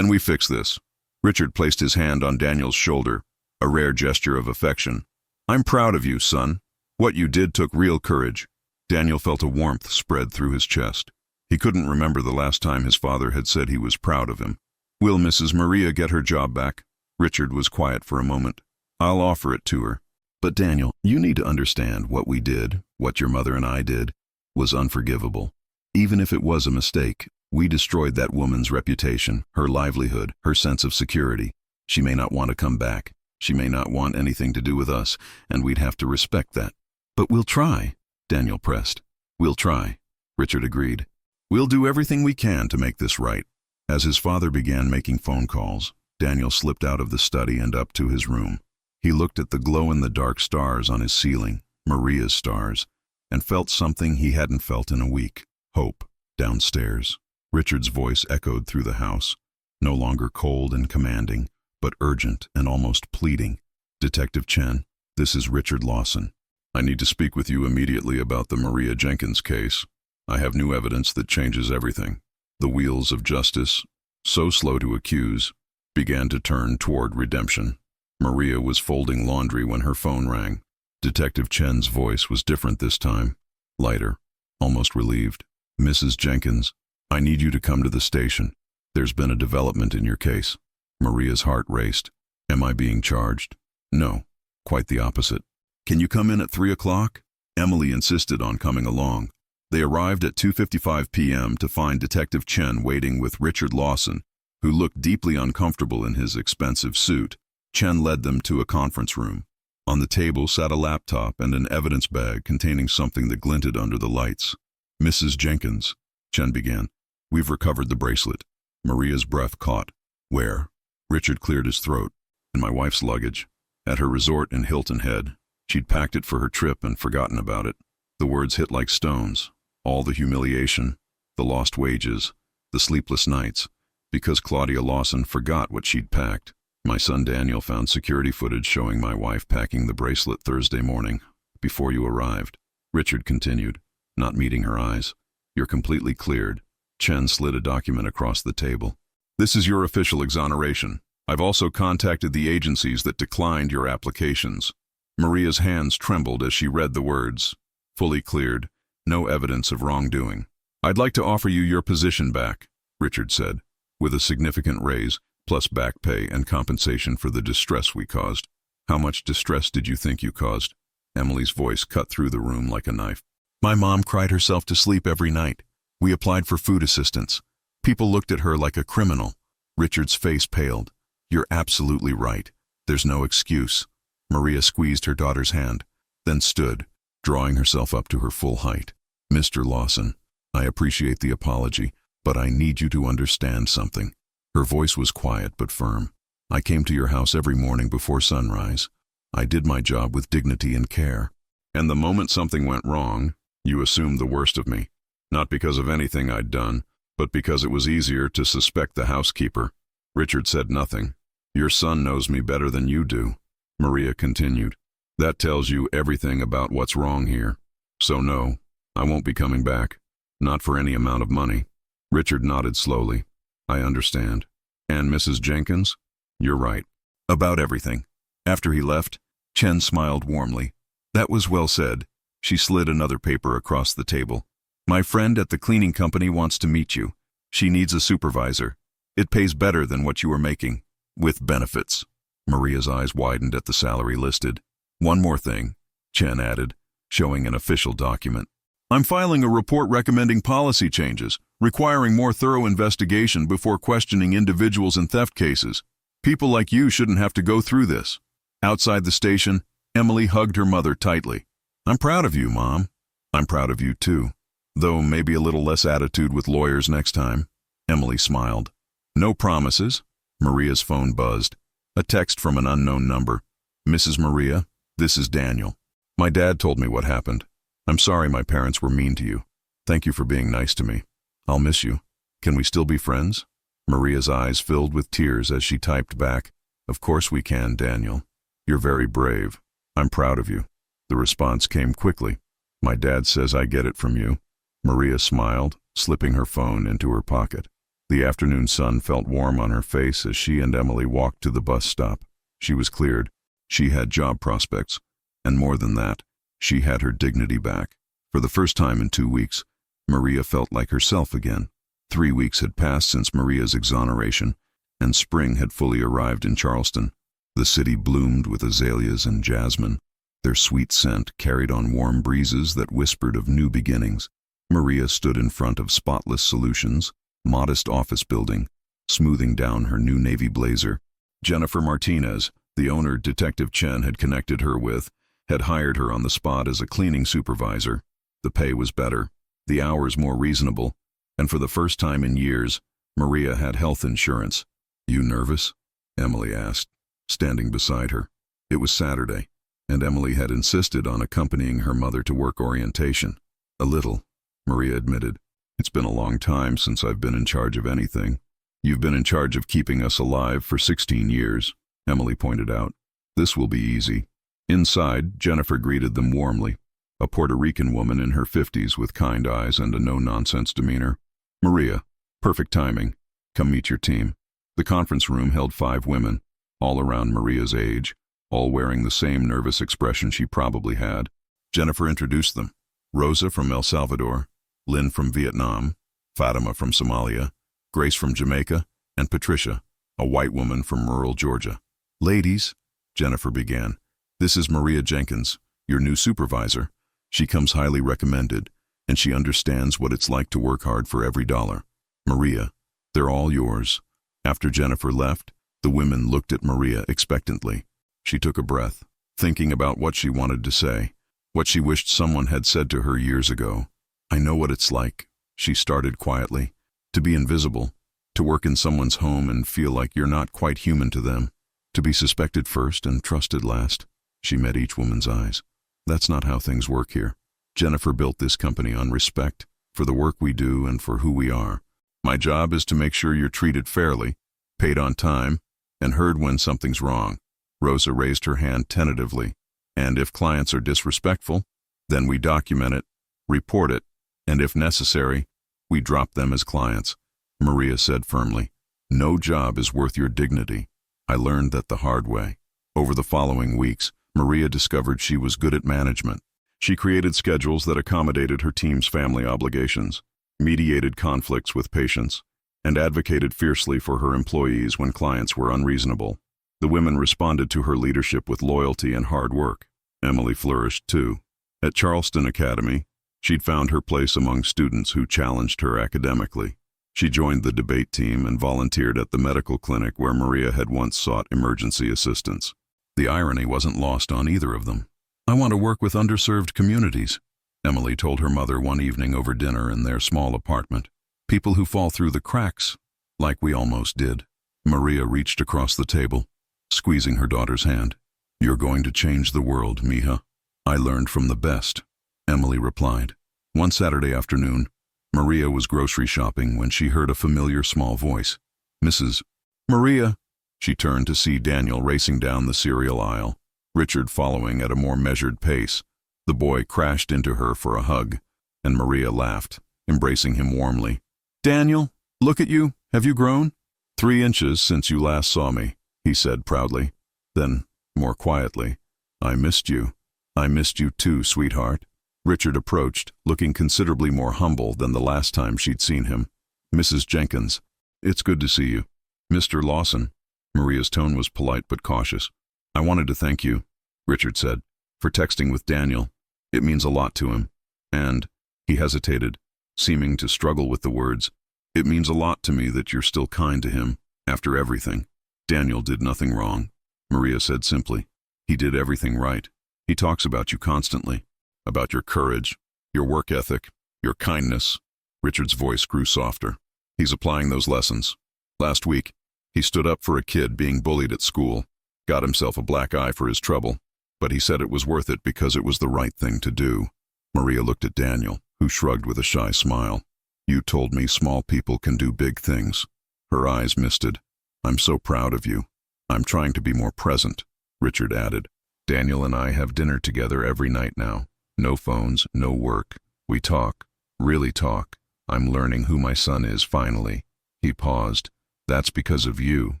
we fix this." Richard placed his hand on Daniel's shoulder, a rare gesture of affection. "I'm proud of you, son. What you did took real courage." Daniel felt a warmth spread through his chest. He couldn't remember the last time his father had said he was proud of him. "Will Mrs. Maria get her job back?" Richard was quiet for a moment. "I'll offer it to her. But Daniel, you need to understand what we did, what your mother and I did, was unforgivable. Even if it was a mistake, we destroyed that woman's reputation, her livelihood, her sense of security. She may not want to come back. She may not want anything to do with us, and we'd have to respect that." "But we'll try," Daniel pressed. "We'll try," Richard agreed. "We'll do everything we can to make this right." As his father began making phone calls, Daniel slipped out of the study and up to his room. He looked at the glow-in-the-dark stars on his ceiling, Maria's stars, and felt something he hadn't felt in a week: hope. Downstairs, Richard's voice echoed through the house, no longer cold and commanding, but urgent and almost pleading. "Detective Chen, this is Richard Lawson. I need to speak with you immediately about the Maria Jenkins case. I have new evidence that changes everything." The wheels of justice, so slow to accuse, began to turn toward redemption. Maria was folding laundry when her phone rang. Detective Chen's voice was different this time, lighter, almost relieved. "Mrs. Jenkins, I need you to come to the station. There's been a development in your case." Maria's heart raced. "Am I being charged?" "No, quite the opposite." "Can you come in at 3 o'clock? Emily insisted on coming along." They arrived at 2:55 p.m. to find Detective Chen waiting with Richard Lawson, who looked deeply uncomfortable in his expensive suit. Chen led them to a conference room. On the table sat a laptop and an evidence bag containing something that glinted under the lights. "Mrs. Jenkins," Chen began, "we've recovered the bracelet." Maria's breath caught. "Where?" Richard cleared his throat. "In my wife's luggage. At her resort in Hilton Head. She'd packed it for her trip and forgotten about it." The words hit like stones. All the humiliation, the lost wages, the sleepless nights, because Claudia Lawson forgot what she'd packed. "My son Daniel found security footage showing my wife packing the bracelet Thursday morning, before you arrived," Richard continued, not meeting her eyes. "You're completely cleared." Chen slid a document across the table. "This is your official exoneration. I've also contacted the agencies that declined your applications." Maria's hands trembled as she read the words. "Fully cleared. No evidence of wrongdoing." "I'd like to offer you your position back," Richard said, "with a significant raise, plus back pay and compensation for the distress we caused." "How much distress did you think you caused?" Emily's voice cut through the room like a knife. "My mom cried herself to sleep every night. We applied for food assistance. People looked at her like a criminal." Richard's face paled. "You're absolutely right. There's no excuse." Maria squeezed her daughter's hand, then stood, drawing herself up to her full height. "Mr. Lawson, I appreciate the apology, but I need you to understand something." Her voice was quiet but firm. "I came to your house every morning before sunrise. I did my job with dignity and care. And the moment something went wrong, you assumed the worst of me. Not because of anything I'd done, but because it was easier to suspect the housekeeper." Richard said nothing. "Your son knows me better than you do," Maria continued. "That tells you everything about what's wrong here. So no, I won't be coming back. Not for any amount of money." Richard nodded slowly. "I understand. And Mrs. Jenkins? You're right. About everything." After he left, Chen smiled warmly. "That was well said." She slid another paper across the table. "My friend at the cleaning company wants to meet you. She needs a supervisor. It pays better than what you were making." With benefits. Maria's eyes widened at the salary listed. One more thing, Chen added, showing an official document. I'm filing a report recommending policy changes, requiring more thorough investigation before questioning individuals in theft cases. People like you shouldn't have to go through this. Outside the station, Emily hugged her mother tightly. I'm proud of you, Mom. I'm proud of you too. Though maybe a little less attitude with lawyers next time. Emily smiled. No promises. Maria's phone buzzed. A text from an unknown number. Mrs. Maria, this is Daniel. My dad told me what happened. I'm sorry my parents were mean to you. Thank you for being nice to me. I'll miss you. Can we still be friends? Maria's eyes filled with tears as she typed back. Of course we can, Daniel. You're very brave. I'm proud of you. The response came quickly. My dad says I get it from you. Maria smiled, slipping her phone into her pocket. The afternoon sun felt warm on her face as she and Emily walked to the bus stop. She was cleared. She had job prospects. And more than that, she had her dignity back. For the first time in 2 weeks, Maria felt like herself again. 3 weeks had passed since Maria's exoneration, and spring had fully arrived in Charleston. The city bloomed with azaleas and jasmine. Their sweet scent carried on warm breezes that whispered of new beginnings. Maria stood in front of Spotless Solutions, modest office building, smoothing down her new navy blazer. Jennifer Martinez, the owner Detective Chen had connected her with, had hired her on the spot as a cleaning supervisor. The pay was better, the hours more reasonable, and for the first time in years, Maria had health insurance. You nervous? Emily asked, standing beside her. It was Saturday, and Emily had insisted on accompanying her mother to work orientation. A little, Maria admitted. It's been a long time since I've been in charge of anything. You've been in charge of keeping us alive for 16 years, Emily pointed out. This will be easy. Inside, Jennifer greeted them warmly, a Puerto Rican woman in her 50s with kind eyes and a no-nonsense demeanor. Maria, perfect timing. Come meet your team. The conference room held 5 women, all around Maria's age, all wearing the same nervous expression she probably had. Jennifer introduced them. Rosa from El Salvador, Lynn from Vietnam, Fatima from Somalia, Grace from Jamaica, and Patricia, a white woman from rural Georgia. Ladies, Jennifer began, this is Maria Jenkins, your new supervisor. She comes highly recommended, and she understands what it's like to work hard for every dollar. Maria, they're all yours. After Jennifer left, the women looked at Maria expectantly. She took a breath, thinking about what she wanted to say, what she wished someone had said to her years ago. I know what it's like, she started quietly, to be invisible, to work in someone's home and feel like you're not quite human to them, to be suspected first and trusted last. She met each woman's eyes. That's not how things work here. Jennifer built this company on respect, for the work we do and for who we are. My job is to make sure you're treated fairly, paid on time, and heard when something's wrong. Rosa raised her hand tentatively. And if clients are disrespectful, then we document it, report it, and if necessary, we drop them as clients. Maria said firmly, no job is worth your dignity. I learned that the hard way. Over the following weeks, Maria discovered she was good at management. She created schedules that accommodated her team's family obligations, mediated conflicts with patients, and advocated fiercely for her employees when clients were unreasonable. The women responded to her leadership with loyalty and hard work. Emily flourished too. At Charleston Academy, she'd found her place among students who challenged her academically. She joined the debate team and volunteered at the medical clinic where Maria had once sought emergency assistance. The irony wasn't lost on either of them. I want to work with underserved communities, Emily told her mother one evening over dinner in their small apartment. People who fall through the cracks, like we almost did. Maria reached across the table, squeezing her daughter's hand. You're going to change the world, mija. I learned from the best, Emily replied. One Saturday afternoon, Maria was grocery shopping when she heard a familiar small voice. Mrs. Maria. She turned to see Daniel racing down the cereal aisle, Richard following at a more measured pace. The boy crashed into her for a hug, and Maria laughed, embracing him warmly. Daniel, look at you. Have you grown? 3 inches since you last saw me, he said proudly. Then, more quietly, I missed you. I missed you too, sweetheart. Richard approached, looking considerably more humble than the last time she'd seen him. Mrs. Jenkins, it's good to see you. Mr. Lawson. Maria's tone was polite but cautious. "I wanted to thank you," Richard said, "for texting with Daniel. It means a lot to him. And," he hesitated, seeming to struggle with the words, "it means a lot to me that you're still kind to him, after everything." "Daniel did nothing wrong," Maria said simply. "He did everything right. He talks about you constantly, about your courage, your work ethic, your kindness." Richard's voice grew softer. "He's applying those lessons. Last week, he stood up for a kid being bullied at school, got himself a black eye for his trouble, but he said it was worth it because it was the right thing to do." Maria looked at Daniel, who shrugged with a shy smile. "You told me small people can do big things." Her eyes misted. "I'm so proud of you. I'm trying to be more present," Richard added. "Daniel and I have dinner together every night now. No phones, no work. We talk, really talk. I'm learning who my son is finally." He paused. "That's because of you,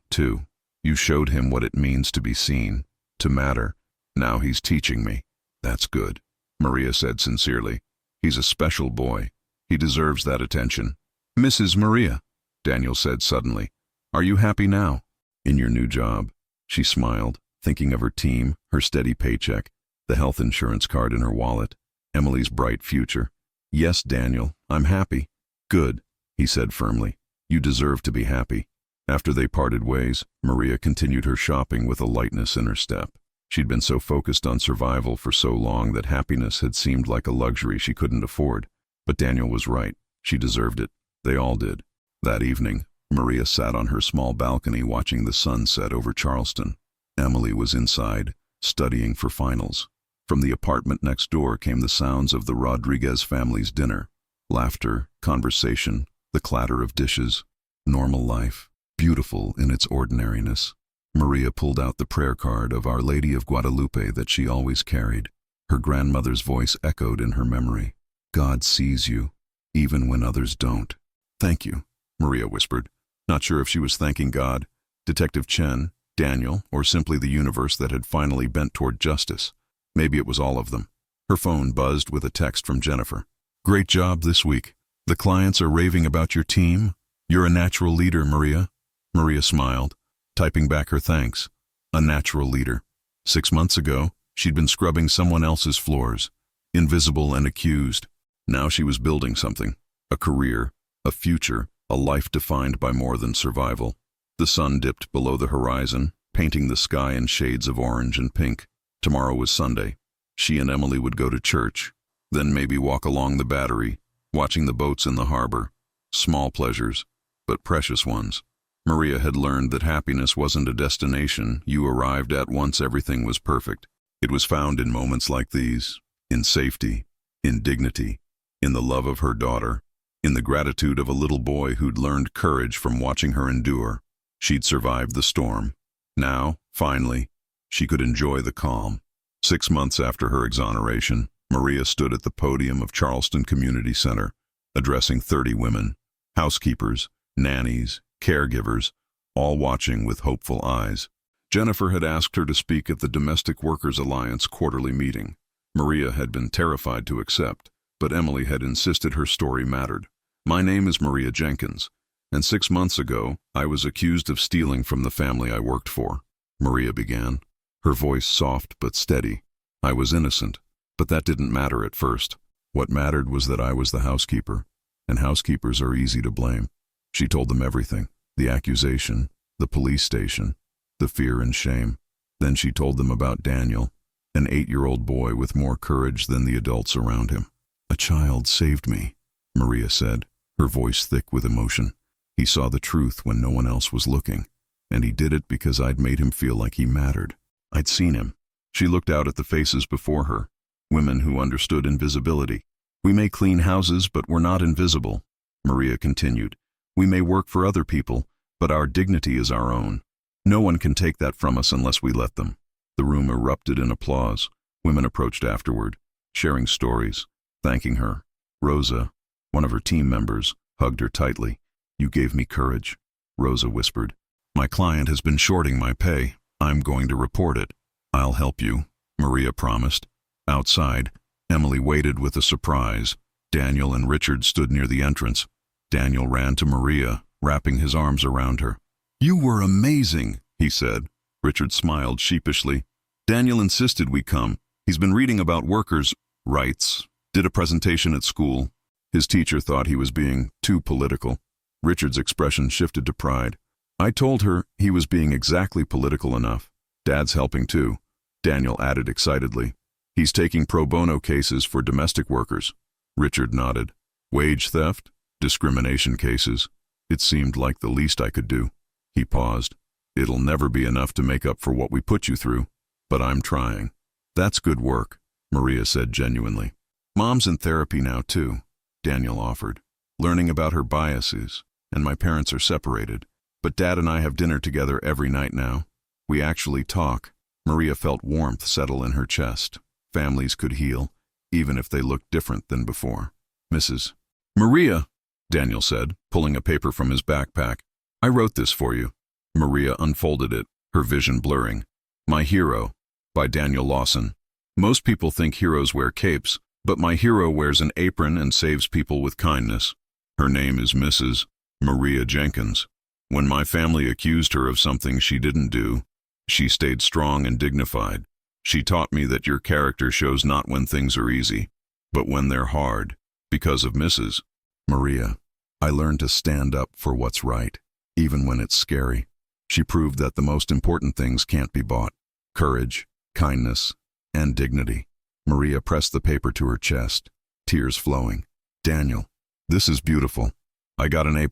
too. You showed him what it means to be seen, to matter. Now he's teaching me." "That's good," Maria said sincerely. "He's a special boy. He deserves that attention." "Mrs. Maria," Daniel said suddenly, "are you happy now?" "In your new job?" She smiled, thinking of her team, her steady paycheck, the health insurance card in her wallet, Emily's bright future. "Yes, Daniel, I'm happy." "Good," he said firmly. "You deserve to be happy." After they parted ways, Maria continued her shopping with a lightness in her step. She'd been so focused on survival for so long that happiness had seemed like a luxury she couldn't afford. But Daniel was right. She deserved it. They all did. That evening, Maria sat on her small balcony watching the sun set over Charleston. Emily was inside, studying for finals. From the apartment next door came the sounds of the Rodriguez family's dinner. Laughter, conversation, the clatter of dishes. Normal life, beautiful in its ordinariness. Maria pulled out the prayer card of Our Lady of Guadalupe that she always carried. Her grandmother's voice echoed in her memory. "God sees you, even when others don't." "Thank you," Maria whispered, not sure if she was thanking God, Detective Chen, Daniel, or simply the universe that had finally bent toward justice. Maybe it was all of them. Her phone buzzed with a text from Jennifer. "Great job this week. The clients are raving about your team. You're a natural leader, Maria." Maria smiled, typing back her thanks. A natural leader. 6 months ago, she'd been scrubbing someone else's floors, invisible and accused. Now she was building something, a career, a future, a life defined by more than survival. The sun dipped below the horizon, painting the sky in shades of orange and pink. Tomorrow was Sunday. She and Emily would go to church, then maybe walk along the Battery, watching the boats in the harbor. Small pleasures, but precious ones. Maria had learned that happiness wasn't a destination you arrived at once everything was perfect. It was found in moments like these, in safety, in dignity, in the love of her daughter, in the gratitude of a little boy who'd learned courage from watching her endure. She'd survived the storm. Now, finally, she could enjoy the calm. 6 months after her exoneration, Maria stood at the podium of Charleston Community Center, addressing 30 women, housekeepers, nannies, caregivers, all watching with hopeful eyes. Jennifer had asked her to speak at the Domestic Workers Alliance quarterly meeting. Maria had been terrified to accept, but Emily had insisted her story mattered. "My name is Maria Jenkins, and 6 months ago, I was accused of stealing from the family I worked for," Maria began, her voice soft but steady. "I was innocent, but that didn't matter at first. What mattered was that I was the housekeeper, and housekeepers are easy to blame." She told them everything, the accusation, the police station, the fear and shame. Then she told them about Daniel, an 8-year-old boy with more courage than the adults around him. "A child saved me," Maria said, her voice thick with emotion. "He saw the truth when no one else was looking, and he did it because I'd made him feel like he mattered. I'd seen him." She looked out at the faces before her, women who understood invisibility. "We may clean houses, but we're not invisible," Maria continued. "We may work for other people, but our dignity is our own. No one can take that from us unless we let them." The room erupted in applause. Women approached afterward, sharing stories, thanking her. Rosa, one of her team members, hugged her tightly. "You gave me courage," Rosa whispered. "My client has been shorting my pay. I'm going to report it." "I'll help you," Maria promised. Outside, Emily waited with a surprise. Daniel and Richard stood near the entrance. Daniel ran to Maria, wrapping his arms around her. "You were amazing," he said. Richard smiled sheepishly. Daniel insisted we come. He's been reading about workers' rights, did a presentation at school. His teacher thought he was being too political. Richard's expression shifted to pride. I told her he was being exactly political enough. Dad's helping too, Daniel added excitedly. He's taking pro bono cases for domestic workers. Richard nodded. Wage theft? Discrimination cases? It seemed like the least I could do. He paused. It'll never be enough to make up for what we put you through, but I'm trying. That's good work, Maria said genuinely. Mom's in therapy now too, Daniel offered, learning about her biases, and my parents are separated, but Dad and I have dinner together every night now. We actually talk. Maria felt warmth settle in her chest. Families could heal, even if they looked different than before. Mrs. Maria, Daniel said, pulling a paper from his backpack. I wrote this for you. Maria unfolded it, her vision blurring. My Hero, by Daniel Lawson. Most people think heroes wear capes, but my hero wears an apron and saves people with kindness. Her name is Mrs. Maria Jenkins. When my family accused her of something she didn't do, she stayed strong and dignified. She taught me that your character shows not when things are easy, but when they're hard. Because of Mrs. Maria, I learned to stand up for what's right, even when it's scary. She proved that the most important things can't be bought. Courage, kindness, and dignity. Maria pressed the paper to her chest, tears flowing. Daniel, this is beautiful. I got an A+,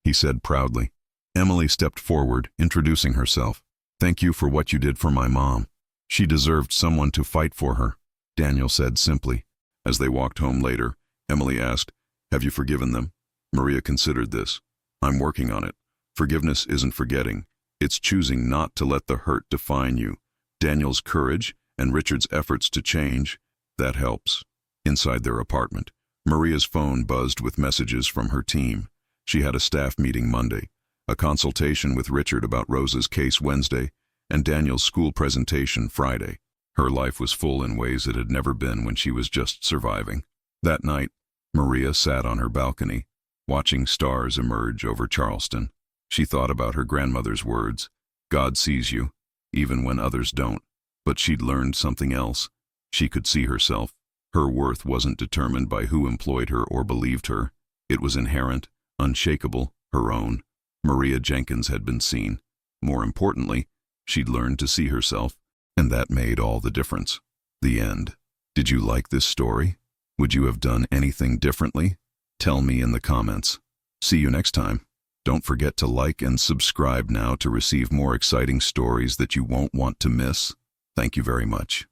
he said proudly. Emily stepped forward, introducing herself. Thank you for what you did for my mom. She deserved someone to fight for her, Daniel said simply. As they walked home later, Emily asked, Have you forgiven them? Maria considered this. I'm working on it. Forgiveness isn't forgetting. It's choosing not to let the hurt define you. Daniel's courage and Richard's efforts to change, that helps. Inside their apartment, Maria's phone buzzed with messages from her team. She had a staff meeting Monday, a consultation with Richard about Rose's case Wednesday, and Daniel's school presentation Friday. Her life was full in ways it had never been when she was just surviving. That night, Maria sat on her balcony, watching stars emerge over Charleston. She thought about her grandmother's words, God sees you, even when others don't. But she'd learned something else. She could see herself. Her worth wasn't determined by who employed her or believed her. It was inherent, unshakable, her own. Maria Jenkins had been seen. More importantly, she'd learned to see herself, and that made all the difference. The end. Did you like this story? Would you have done anything differently? Tell me in the comments. See you next time. Don't forget to like and subscribe now to receive more exciting stories that you won't want to miss. Thank you very much.